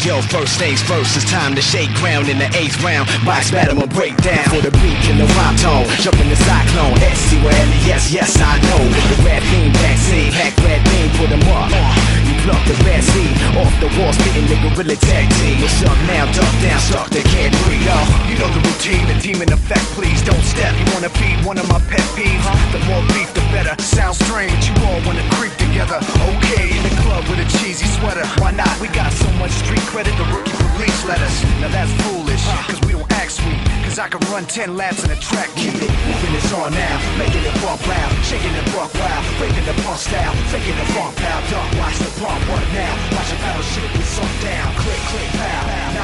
Yo, first things first, it's time to shake ground in the 8th round. Box battle and break down for the beat and the rhyme tone. Jump in the cyclone, S-C-O-L-E-S, yes I know. The rap beam vaccine, hack red beam, put them up. You pluck the bad seed off the wall, spitting the gorilla tag team. What's up now, duck down, suck, they can't breathe. You know the routine, the demon effect, please don't step. You wanna be one of my pet peeves? The more beef, the better. Sounds strange, you all wanna creep together. Okay, in the club with a cheesy sweater. Why not? We got so much street credit, the rookie police let us. Now that's foolish, cause we don't act sweet. Cause I can run 10 laps in a track. Keep it moving, it's on now. Making it bump loud, shaking it buck wild. Breaking the punk style, faking the funk pal. Duck, watch the pump, what now? Watch your battle shit get sunk down. Click, click, pow.